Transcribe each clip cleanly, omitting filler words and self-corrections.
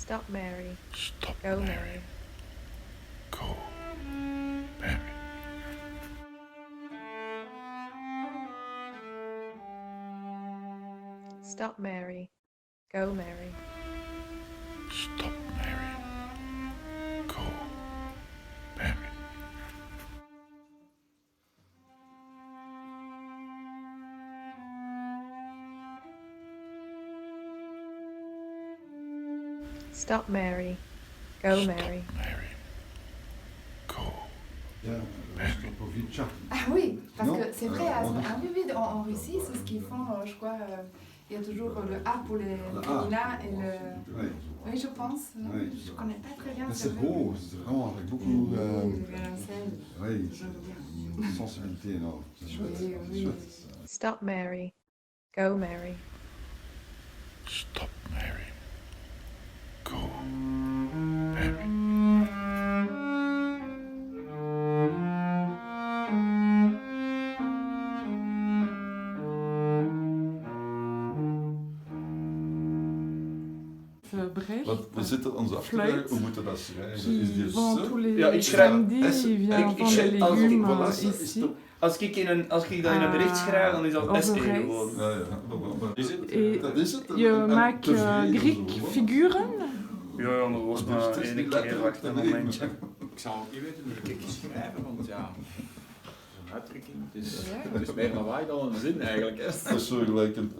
Stop Mary. Stop Go Mary. Mary. Go Mary. Stop Mary. Go Mary. Stop Mary. Go Mary. Stop Mary. Go Stop Mary. Mary. Go. Ja, Rostropovitcha. Ah oui, parce Non, que c'est vrai, on dit- ah oui, oui, en Russie, c'est ce qu'ils font, je crois. Il y a toujours le A pour les féminins et le. Oui, Oui, je pense. Oui. Je connais pas très bien. mais c'est vrai. beau, c'est vraiment avec beaucoup Oui, une sensibilité énorme. C'est chouette. Oui, C'est oui. chouette. Stop Mary. Go Mary. Stop Mary. Go Mary. Brecht, Want we zitten ons af te Fluit. vragen, hoe moeten we dat schrijven? qui Is die vend zo? tous les Ja, ik schrijf- samedis, il vient ik vendre schrijf- les als ik- légumes voilà, ça, is ici. toch- Als ik daar in een bericht schrijf, dan is dat Over SE reis. gewoon. Ja, ja. Maar is het? Et Dat is het. je En maakt tevreden Griek zo, hoor. figuren. Ja, ja, maar was Dus maar het is één niet keer, letterlijk, wacht dat een weet ik momentje. Ik zou ook niet weten hoe ik het schrijven, want ja, zo'n uitdrukking, het is meer lawaai dan een zin eigenlijk. Hè. Dat is zo gelijk een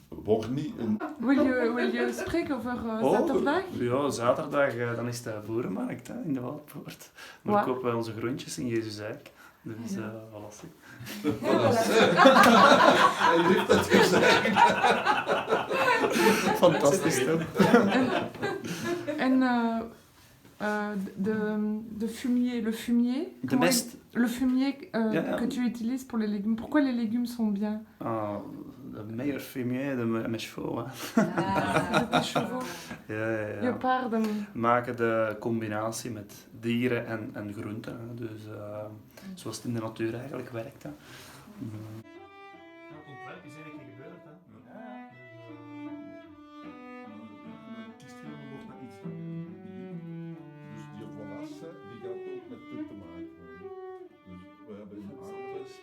Worni. Wil je spreken over zaterdag? Ja, zaterdag dan is de boerenmarkt hè, in de Waldpoort. We Waar? kopen onze groentjes in Jezusijk. Dus voilà. Hij heeft dat gezegd. Fantastisch toch? En de fumier, le fumier. De comment mest. Le fumier Ja. que tu utilises pour les légumes. Pourquoi les légumes sont bien? Ah, de meilleur fumier de mes chevaux. Hè. De tes chevaux. Ja. Je paarden. We maken de combinatie met dieren en groenten. Hè. Dus zoals het in de natuur eigenlijk werkt. Hè. Het ontwerp is eigenlijk niet gebeurd. Hè. Dus die volasse, die gaat ook met dit te maken hebben. Dus we hebben een aardrijs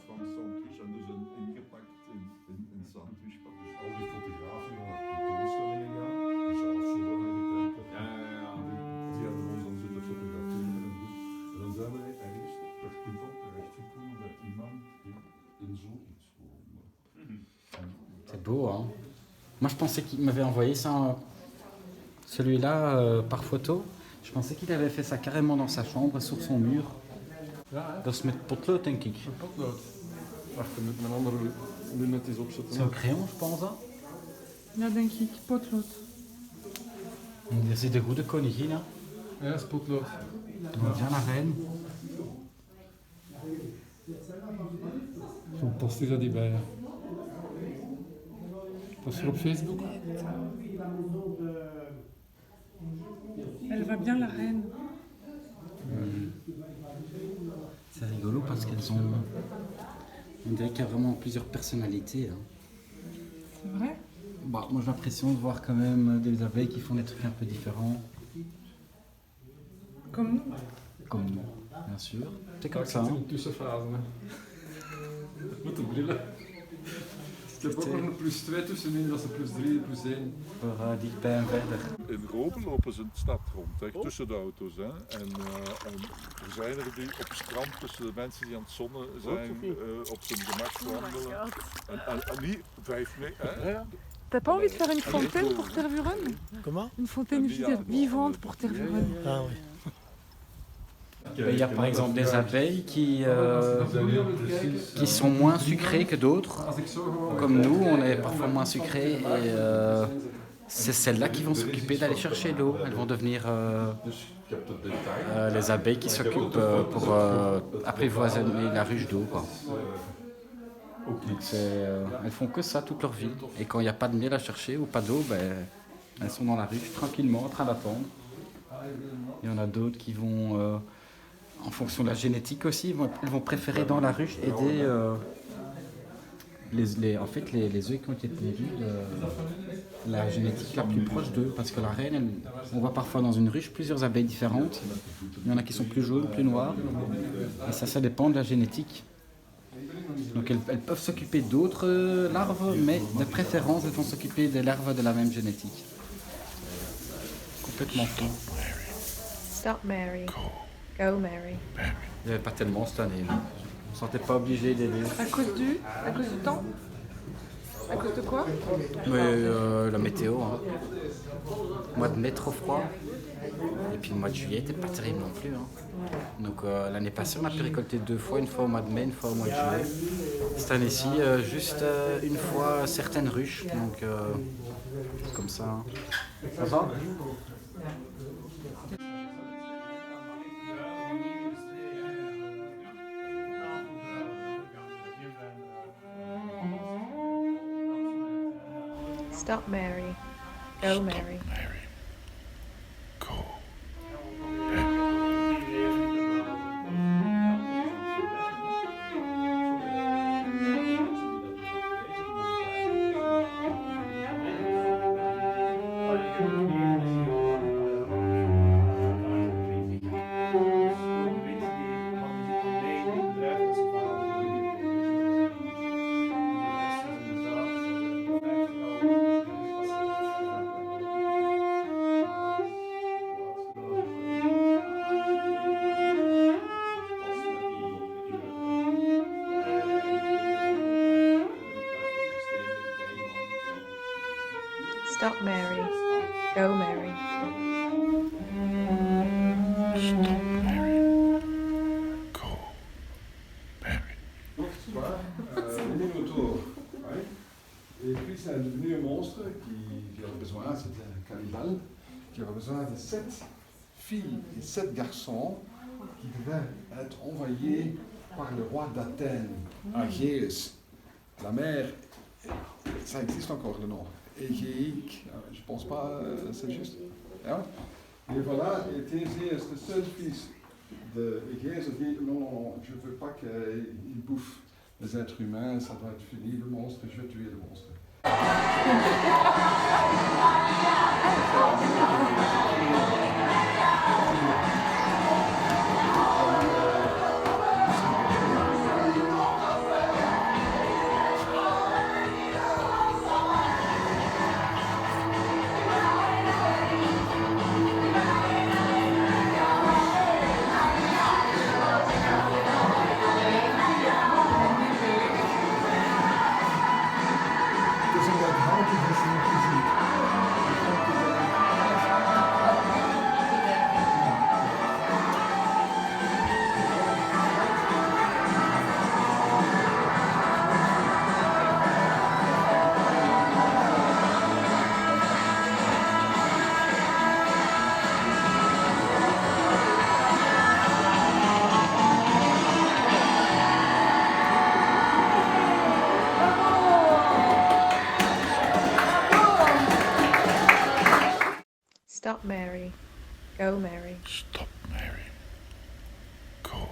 van sandwich en dus een ingepakt in sandwich. Dus al die fotografen naar tentoonstellingen gaan, die zelfs zo van die die hebben ons dan zitten fotograferen en doen. En dan zijn wij ergens per toeval terechtgekomen bij iemand die in zoiets woonde. C'est beau, hein. Moi, je pensais qu'il m'avait envoyé ça, celui-là, par photo. Je pensais qu'il avait fait ça carrément dans sa chambre, sur son mur. Dat is met potlood, denk ik. Potlood. Wacht, ik moet mijn andere lunet eens opzetten. C'est au crayon, je pense. Hein. Ja, denk ik. Potlood. En hier zit de goede koningin. Hè. Ja, dat is potlood. Ja, la reine. Zo'n post is dat die bij je. Dat is er op Facebook. Elle va bien, la reine. C'est rigolo parce qu'elles ont... On dirait qu'il y a vraiment plusieurs personnalités. Hein. C'est vrai? Bah, moi, j'ai l'impression de voir quand même des abeilles qui font des trucs un peu différents. Comme nous. Comme nous, bien sûr. C'est Ja, comme ik ça. zit in Hein. de tussenfase. Hè. Met de brillen. Ik heb ook nog een +2 tussenin, dat is een +3, +1. Voor dichtbij en verder. In Rome lopen ze in de stad rond, hè, tussen de auto's. Hè. En er zijn er die op het strand tussen de mensen die aan het zonnen zijn, op zijn gemak wandelen. En niet 5 meter. T'as pas envie de faire une fontaine pour Tervuren? Comment? Une fontaine vivante pour Tervuren. Ah oui. Il y a par exemple des abeilles qui sont moins sucrées que d'autres. Comme nous, on est parfois moins sucrés et c'est celles-là qui vont s'occuper d'aller chercher l'eau. Elles vont devenir les abeilles qui s'occupent pour apprivoisiner la ruche d'eau, quoi. Donc elles font que ça toute leur vie. Et quand il n'y a pas de miel à chercher ou pas d'eau, ben, elles sont dans la ruche tranquillement en train d'attendre. Il y en a d'autres qui vont, en fonction de la génétique aussi, elles vont préférer dans la ruche aider en fait, les œufs qui ont été pondus, la génétique la plus proche d'eux, parce que la reine, on voit parfois dans une ruche plusieurs abeilles différentes. Il y en a qui sont plus jaunes, plus noires, et ça dépend de la génétique. Donc elles peuvent s'occuper d'autres larves, mais de préférence, elles vont s'occuper des larves de la même génétique. Complètement fou. Stop, Mary. Go, Mary. Il n'y avait pas tellement cette année. Je ne me sentais pas obligé d'aider. À cause du temps? À cause de quoi? Mais la météo, hein. Le mois de mai trop froid. Et puis le mois de juillet n'était pas terrible non plus. Hein. Donc l'année passée, on a pu récolter 2 fois, une fois au mois de mai, une fois au mois de juillet. Cette année-ci, juste une fois certaines ruches. Donc comme ça. Hein. Ça va? Stop, Mary. Go, Mary. Mary. Go. Stop, Mary. Go, Mary. Stop, Mary. Go. Mary. Donc, tu vois, les minotaures. Ouais. Et puis, c'est devenu un monstre qui avait besoin, c'était un cannibale, qui avait besoin de 7 filles et 7 garçons qui devaient être envoyés par le roi d'Athènes, Agéus. La mère, ça existe encore le nom, Égéique, je pense pas, c'est juste. Ja? Et voilà, et Thésée est le seul fils de Égéus, il dit non, je ne veux pas qu'il bouffe les êtres humains, ça doit être fini, le monstre, je vais tuer le monstre. Stop, Mary. Go, Mary. Stop, Mary. Go.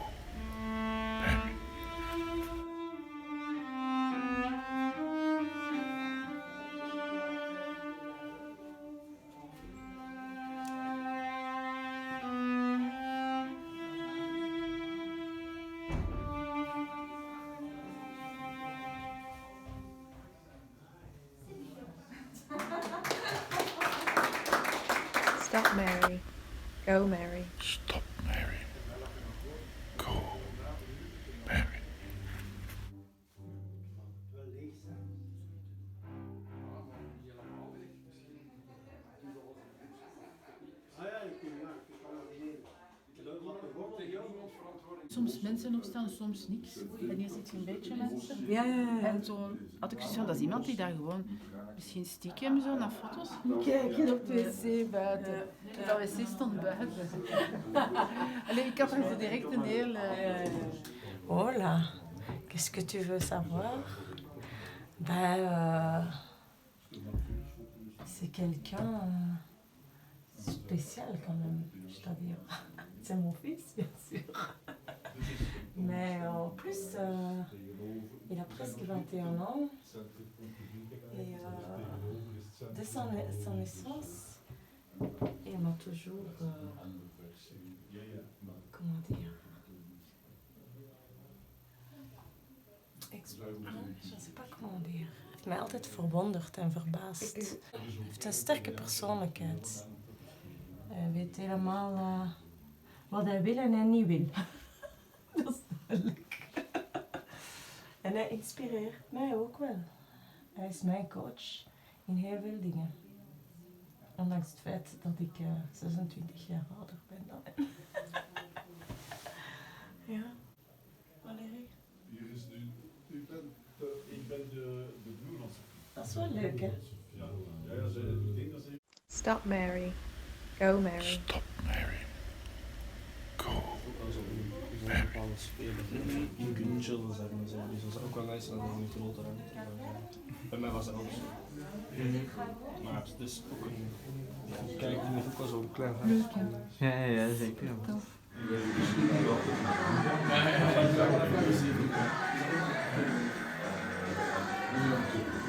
Mary. Stop, Mary. Go, Mary. Stop, Mary. Go. Mary. Soms mensen opstaan, soms niks. En hier zit je een beetje mensen. Ja. En zo had ik zoiets van, dat is iemand die daar gewoon misschien stiekem zo naar foto's kijken op de wc buiten. Dat wc stond buiten. Allee, ik had er zo direct een heel... Oh là, qu'est-ce que tu veux savoir? C'est quelqu'un spécial quand même, je dois dire. C'est mon fils, bien sûr. Mais en plus, il a presque 21 ans. Et dès son naissance, il m'a toujours... comment dire? Je ne sais pas comment dire. Hij heeft mij altijd verwonderd en verbaasd. Hij heeft een sterke persoonlijkheid. Hij weet helemaal wat hij wil en hij niet wil. Dat is duidelijk. En hij inspireert mij ook wel. Hij is mijn coach in heel veel dingen. Ondanks het feit dat ik 26 jaar ouder ben dan hem. Ja. Valerie? Hier is nu, ik ben de bloemense. Dat is wel leuk, hè? Ja, ik denk dat ze... Stop Mary. Go Mary. Stop Mary. Go. Een bepaalde speler in Gunchel, zeg maar zo. Dus dat is ook wel nice dat hij niet groter hangt. Bij mij was dat ook zo. Maar het is ook een... Kijk, die heeft ook wel zo'n klein hartje. Ja, zeker.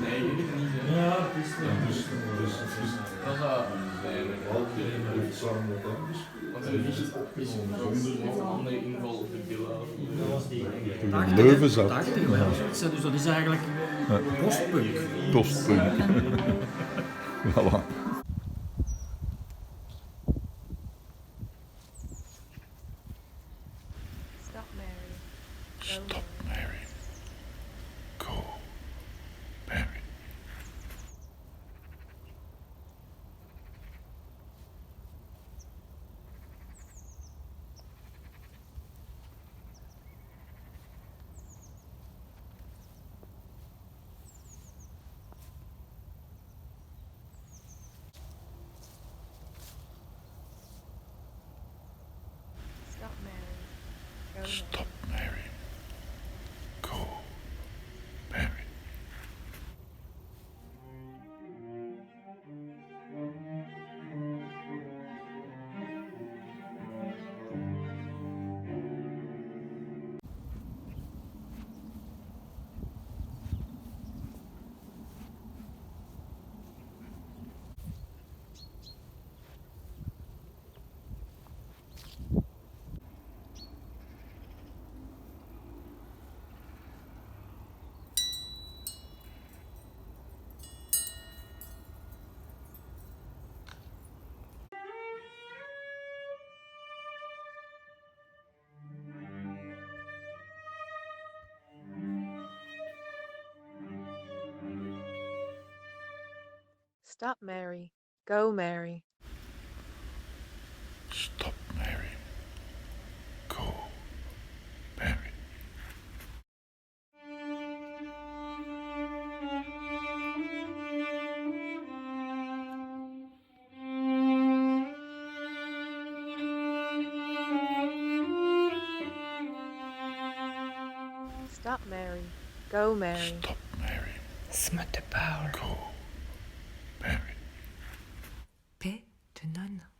Nee, ik weet het niet. Ja, het is dat is dat. Heeft samen met anders. Want er is een andere inval op de billen. Toen in Leuven zat. 80 wel. Dus dat is eigenlijk postpunk. Postpunk. Voilà. Stop Mary. Go Stop Mary. Mary. Go Mary. Stop Mary. Go Mary. Stop Mary. Go Mary. Stop Mary. Go Mary. Stop Mary. Go Mary. Stop Mary. Go Mary. Stop Mary. Smatte Paul. Go Mary. Paix de nonne.